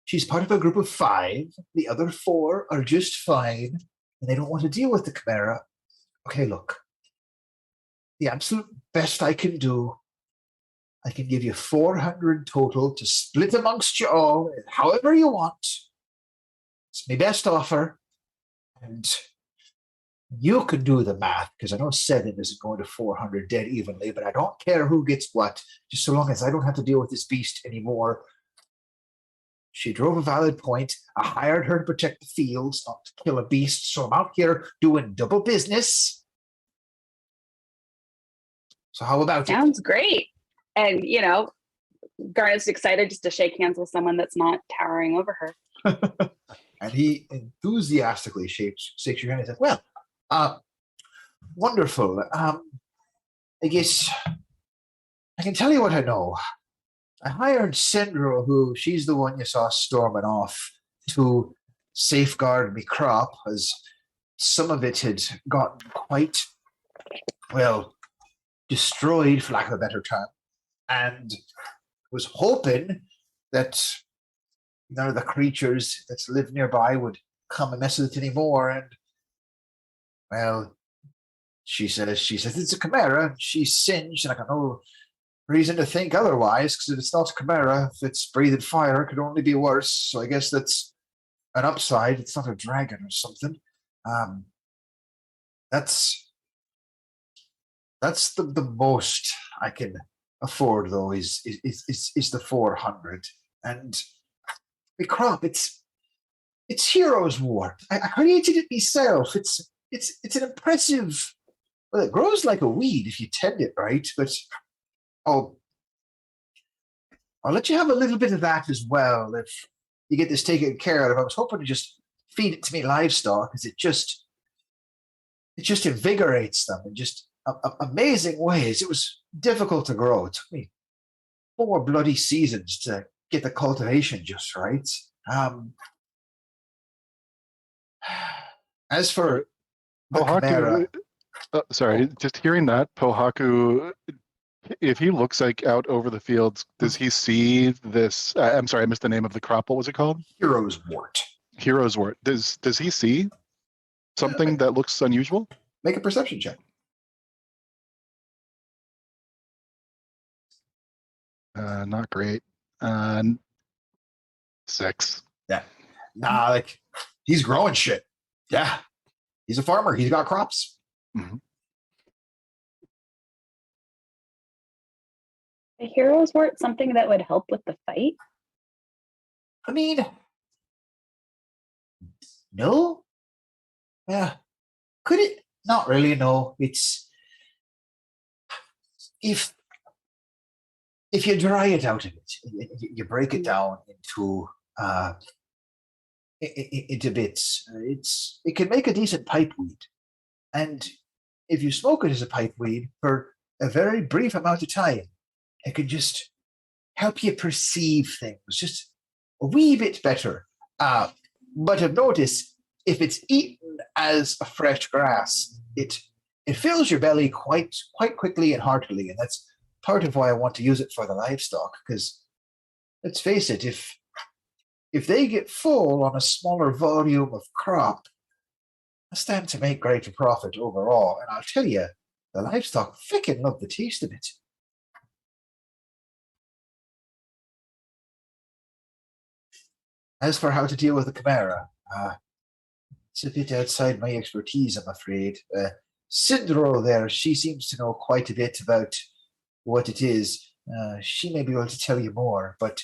She's part of a group of 5. The other 4 are just fine, and they don't want to deal with the Chimera. Okay, look. The absolute best I can do, I can give you 400 total to split amongst you all, however you want. It's my best offer. And you can do the math, because I know 7 isn't going to 400 dead evenly, but I don't care who gets what, just so long as I don't have to deal with this beast anymore. She drove a valid point. I hired her to protect the fields, not to kill a beast, so I'm out here doing double business. So how about it? Sounds great. And, Garnet's excited just to shake hands with someone that's not towering over her. And he enthusiastically shakes your hand and says, well, wonderful. I guess I can tell you what I know. I hired Syndro, who she's the one you saw storming off, to safeguard me crop, as some of it had gotten quite, well, destroyed, for lack of a better term, and was hoping that none of the creatures that live nearby would come and mess with it anymore. And, well, she says it's a chimera. She's singed, and I got no reason to think otherwise, because if it's not a chimera, if it's breathing fire, it could only be worse. So I guess that's an upside. It's not a dragon or something. That's the most I can afford, though, is the 400. And the crop, it's Heroes Wort. I created it myself. It's an impressive. Well, it grows like a weed if you tend it right, but I'll let you have a little bit of that as well if you get this taken care of. I was hoping to just feed it to me livestock, because it just invigorates them in just amazing ways. It was difficult to grow. It took me 4 bloody seasons to get the cultivation just right. As for the chimera, Pohaku, sorry, just hearing that, Pohaku, if he looks out over the fields, does he see this? I'm sorry, I missed the name of the crop. What was it called? Heroes Wort. Heroes Wort. Does he see something that looks unusual? Make a perception check. Not great. 6. Yeah. Nah, like he's growing shit. Yeah. He's a farmer. He's got crops. Mhm. The Heroes Wort something that would help with the fight? I mean, no. Yeah. Could it? Not really, no. It's if you dry it out of it, you break it down into bits. It can make a decent pipe weed, and if you smoke it as a pipe weed for a very brief amount of time, it can just help you perceive things just a wee bit better. But I've noticed if it's eaten as a fresh grass, it fills your belly quite quickly and heartily, and that's part of why I want to use it for the livestock. Because let's face it, if they get full on a smaller volume of crop, I stand to make greater profit overall. And I'll tell you, the livestock frickin' love the taste of it. As for how to deal with the Chimera, it's a bit outside my expertise, I'm afraid. Cindro there, she seems to know quite a bit about what it is. She may be able to tell you more, but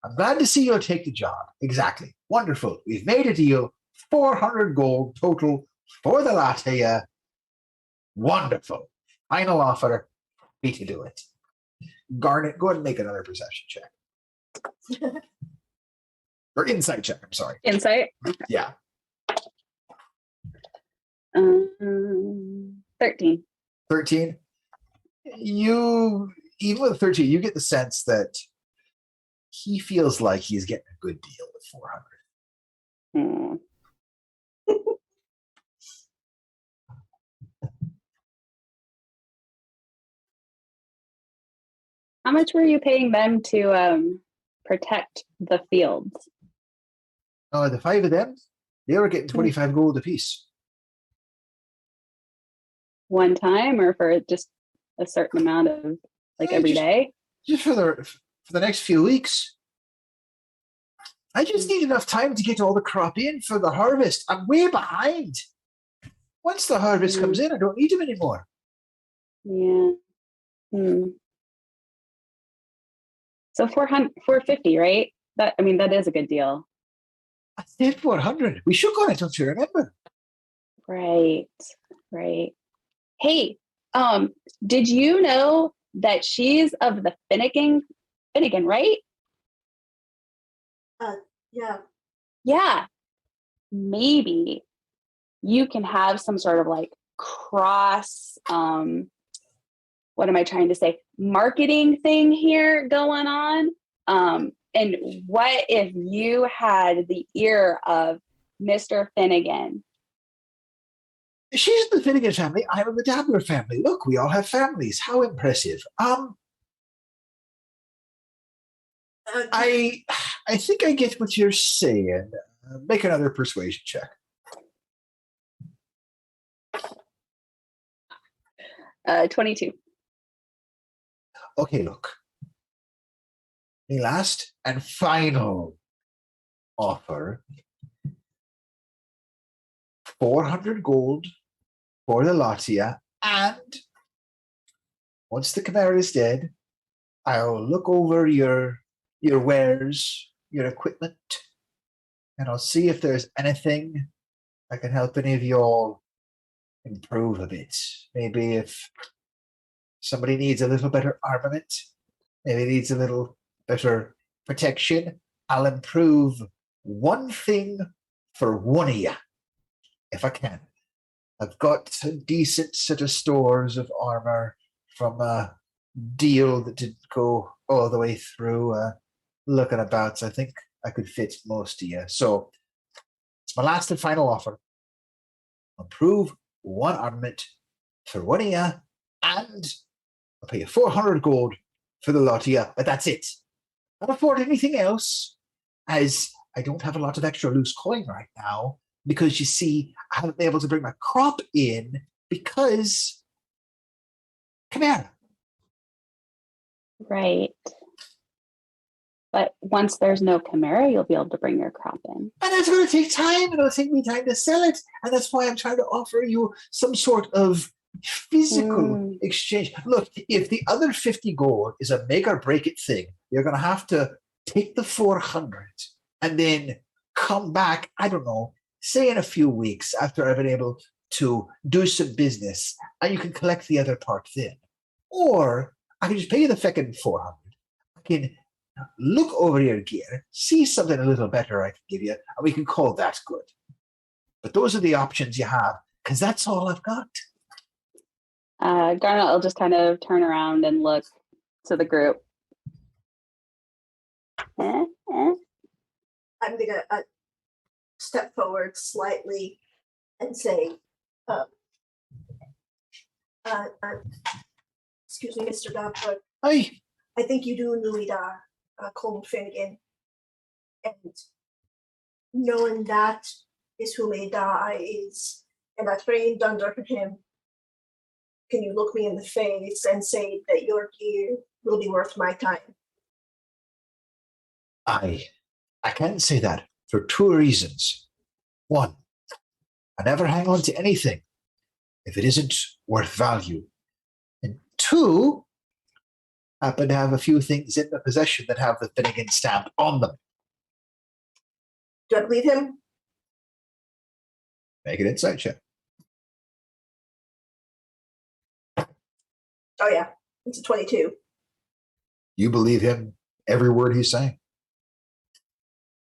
I'm glad to see you'll take the job. Exactly. Wonderful. We've made a deal. 400 gold total for the latte. Wonderful. Final offer. Me to do it. Garnet, go ahead and make another perception check. Or insight check, I'm sorry. Insight. Yeah. 13. 13. You, even with 13, you get the sense that he feels like he's getting a good deal with 400. How much were you paying them to protect the fields? The 5 of them, they were getting 25 gold apiece. One time, or for just a certain amount of, like, every day? Just for the next few weeks. I just need enough time to get all the crop in for the harvest. I'm way behind. Once the harvest comes in, I don't need them anymore. Yeah. So 450, right? That is a good deal. I said 400. We shook on it, don't you remember? Right. Hey, did you know that she's of the Finnegan, right? Yeah. Yeah. Maybe you can have some sort of like cross, what am I trying to say? Marketing thing here going on. And what if you had the ear of Mr. Finnegan? She's in the Finnegan family. I'm in the Dabbler family. Look, we all have families. How impressive. I think I get what you're saying. Make another persuasion check. 22. Okay, look. The last and final offer. 400 gold for the Latia, and once the Chimera is dead, I'll look over your wares, your equipment, and I'll see if there's anything that can help any of you all improve a bit. Maybe if somebody needs a little better armament, maybe needs a little better protection, I'll improve one thing for one of you, if I can. I've got a decent set of stores of armor from a deal that didn't go all the way through. Looking about, I think I could fit most of you. So it's my last and final offer. Improve one armament for one of you, and I'll pay you 400 gold for the lot of you, but that's it. I don't afford anything else, as I don't have a lot of extra loose coin right now, because you see, I haven't been able to bring my crop in because Chimera. Right. But once there's no Chimera, you'll be able to bring your crop in. And that's going to take time, and it'll take me time to sell it. And that's why I'm trying to offer you some sort of physical exchange. Look, if the other 50 gold is a make or break it thing, you're going to have to take the 400 and then come back, I don't know, say in a few weeks after I've been able to do some business, and you can collect the other part then. Or I can just pay you the feckin' 400. I can look over your gear, see something a little better I can give you, and we can call that good. But those are the options you have, because that's all I've got. Garnet will just kind of turn around and look to the group. I'm gonna step forward slightly and say, uh, excuse me, Mr. Dobbs, Hi. I think you do know Coleman Finnegan. And knowing that is who may die and I trained under him. Can you look me in the face and say that your gear will be worth my time? I can't say that for two reasons. One, I never hang on to anything if it isn't worth value. And two, I happen to have a few things in my possession that have the Finnegan stamp on them. Do I believe him? Make an insight check. Oh yeah, it's a 22. You believe him every word he's saying.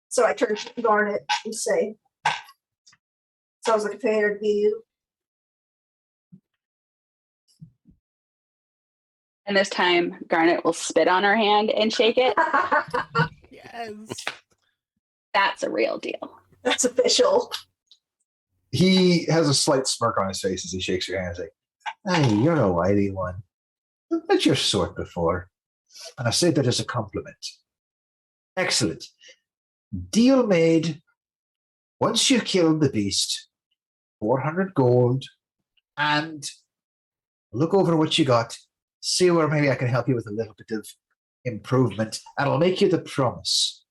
So I turn to Garnet and say, sounds like a fair deal. And this time, Garnet will spit on her hand and shake it. Yes. That's a real deal. That's official. He has a slight smirk on his face as he shakes your hand. He's like, hey, you're a wily one. I've met your sort before, and I say that as a compliment. Excellent. Deal made. Once you killed the beast, 400 gold, and look over what you got, see where maybe I can help you with a little bit of improvement, and I'll make you the promise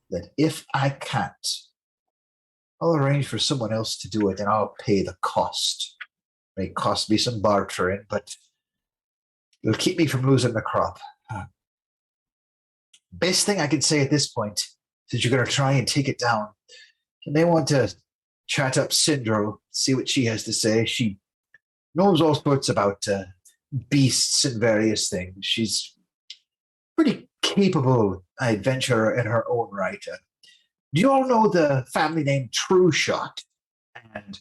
that if I can't, I'll arrange for someone else to do it, and I'll pay the cost. It may cost me some bartering, but it'll keep me from losing the crop. Best thing I can say at this point, since you're going to try and take it down, you may want to chat up Syndro, see what she has to say. She knows all sorts about beasts and various things. She's pretty capable adventurer in her own right. Do you all know the family name True Shot? And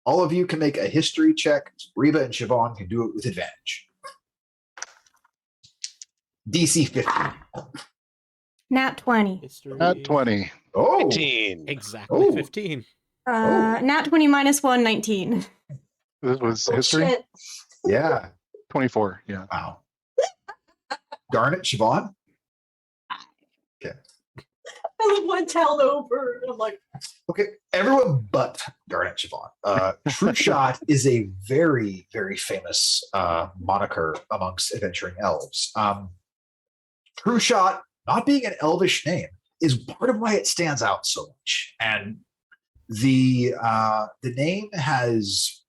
all of you can make a history check. Reba and Siobhan can do it with advantage. DC 50. Nat 20. History. At 20. Oh, 15. Exactly Oh. 15. Nat 20 minus 1, 19. This was Oh, history. shit. yeah. 24. Yeah. Wow. Garnet, Siobhan? I live one town over. And I'm like, Okay, everyone but Garnet Siobhan. True Shot is a very, very famous moniker amongst adventuring elves. True Shot, not being an elvish name, is part of why it stands out so much. And the name has,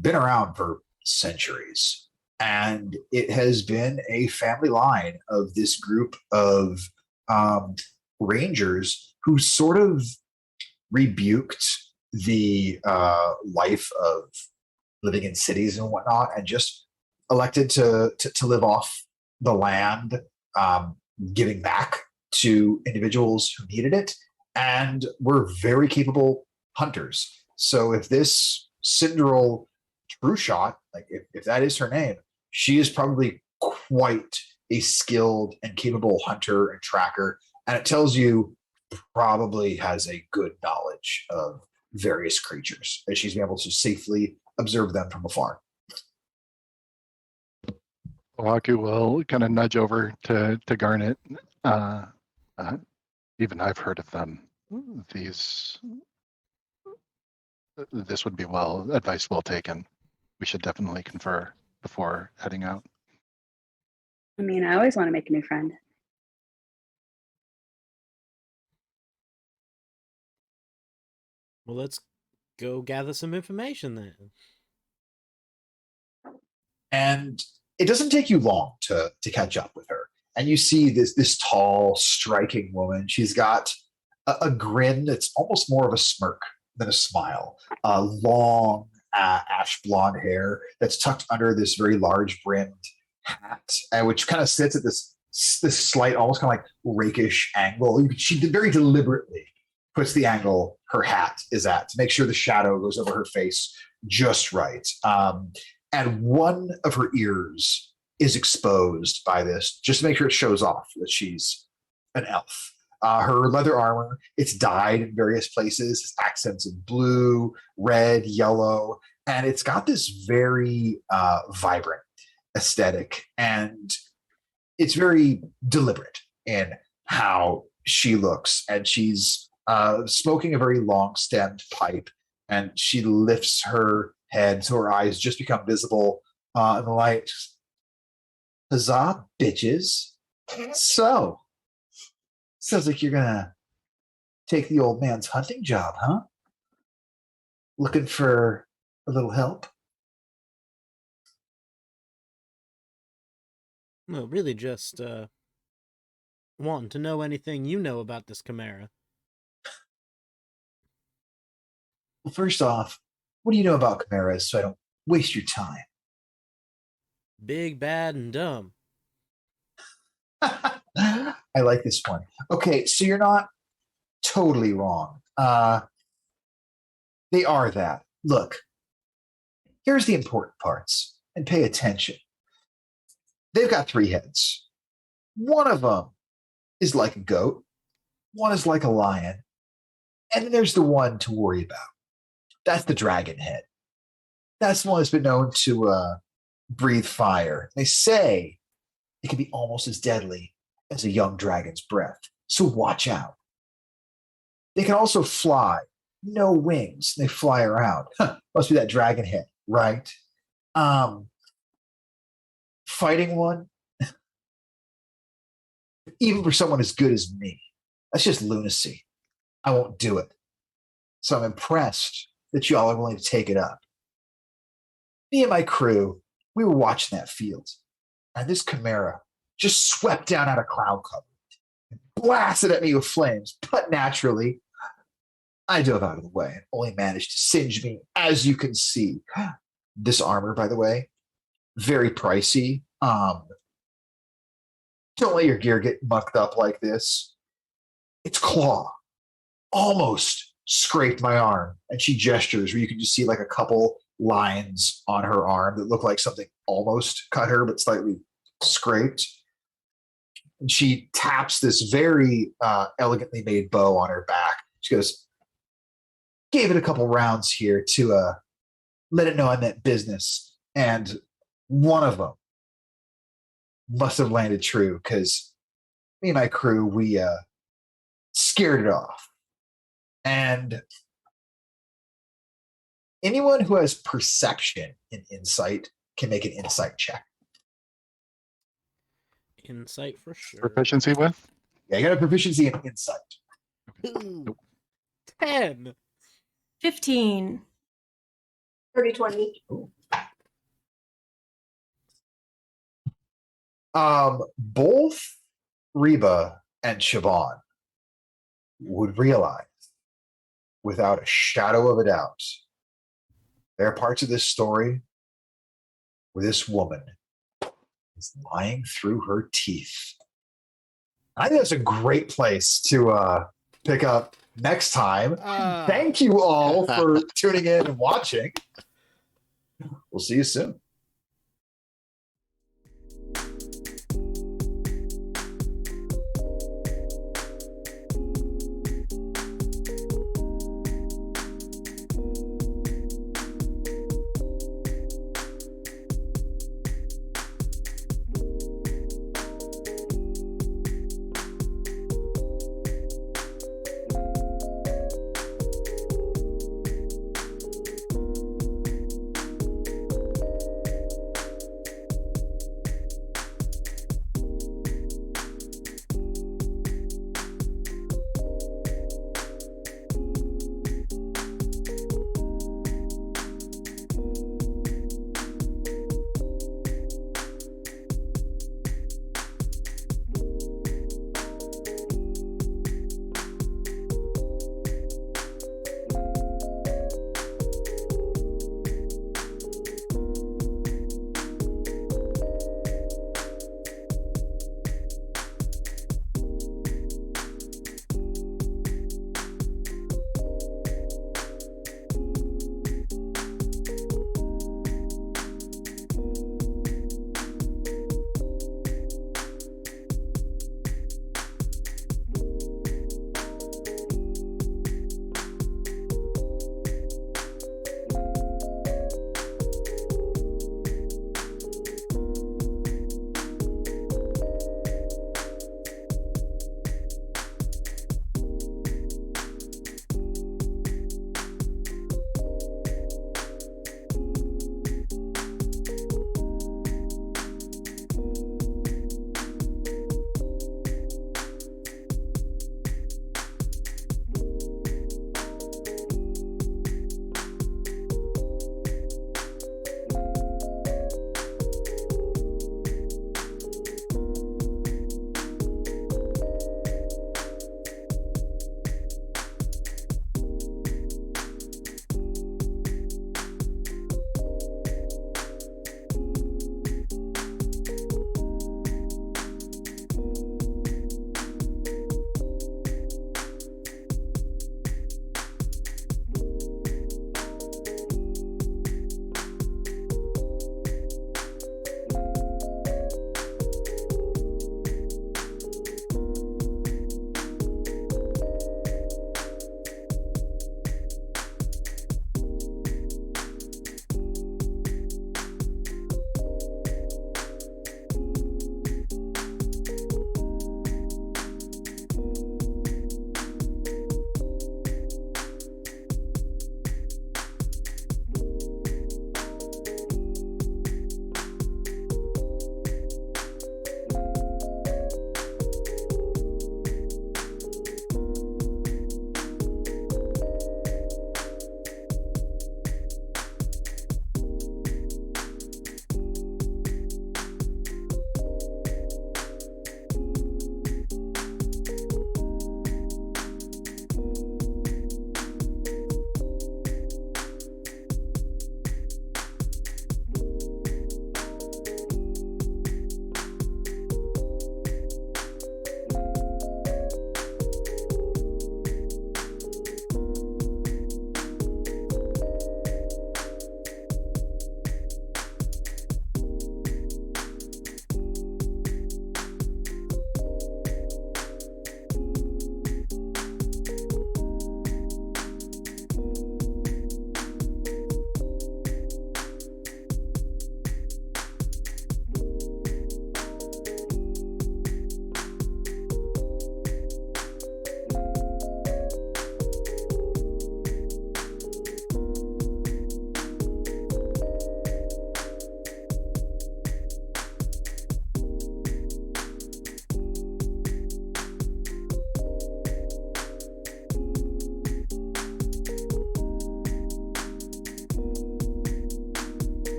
been around for centuries. And it has been a family line of this group of rangers who sort of rebuked the life of living in cities and whatnot, and just elected to live off the land, giving back to individuals who needed it, and were very capable hunters. So if this Cinderel True Shot, like if that is her name, she is probably quite a skilled and capable hunter and tracker, and it tells you probably has a good knowledge of various creatures, as she's been able to safely observe them from afar. Oaku will kind of nudge over to Garnet. Even I've heard of them. This would be advice well taken. We should definitely confer before heading out. I mean, I always want to make a new friend. Well, let's go gather some information then. And it doesn't take you long to catch up with her. And you see this tall, striking woman. She's got a grin that's almost more of a smirk than a smile. Long ash blonde hair that's tucked under this very large brimmed hat, which kind of sits at this slight, almost kind of like rakish angle. She very deliberately puts the angle her hat is at to make sure the shadow goes over her face just right. And one of her ears is exposed by this, just to make sure it shows off that she's an elf. Her leather armor, it's dyed in various places, it's accents in blue, red, yellow, and it's got this very vibrant aesthetic, and it's very deliberate in how she looks. And she's smoking a very long-stemmed pipe, and she lifts her head so her eyes just become visible in the light. Huzzah, bitches. So, sounds like you're gonna take the old man's hunting job, huh? Looking for a little help? No, really just wanting to know anything you know about this Chimera. Well, first off, what do you know about chimeras so I don't waste your time? Big, bad, and dumb. I like this one. Okay, so you're not totally wrong. They are that. Look, here's the important parts, and pay attention. They've got 3 heads. One of them is like a goat, one is like a lion, and then there's the one to worry about. That's the dragon head. That's the one that's been known to breathe fire. They say it can be almost as deadly as a young dragon's breath. So watch out. They can also fly. No wings. They fly around. Must be that dragon head, right? Fighting one, even for someone as good as me, that's just lunacy. I won't do it. So I'm impressed that you all are willing to take it up. Me and my crew, we were watching that field, and this chimera just swept down out of cloud cover and blasted at me with flames. But naturally, I dove out of the way and only managed to singe me, as you can see. This armor, by the way, very pricey. Don't let your gear get mucked up like this. Its claw almost scraped my arm, and she gestures where you can just see like a couple lines on her arm that look like something almost cut her but slightly scraped. And she taps this very elegantly made bow on her back. She goes, gave it a couple rounds here to let it know I meant business. And one of them must have landed true, because me and my crew, we scared it off. And anyone who has perception and insight can make an insight check. Insight for sure. Proficiency with? Yeah, you got a proficiency in insight. Ooh, 10. 15. 30-20. Both Reba and Siobhan would realize, without a shadow of a doubt, there are parts of this story where this woman is lying through her teeth. I think that's a great place to pick up next time. Thank you all for tuning in and watching. We'll see you soon.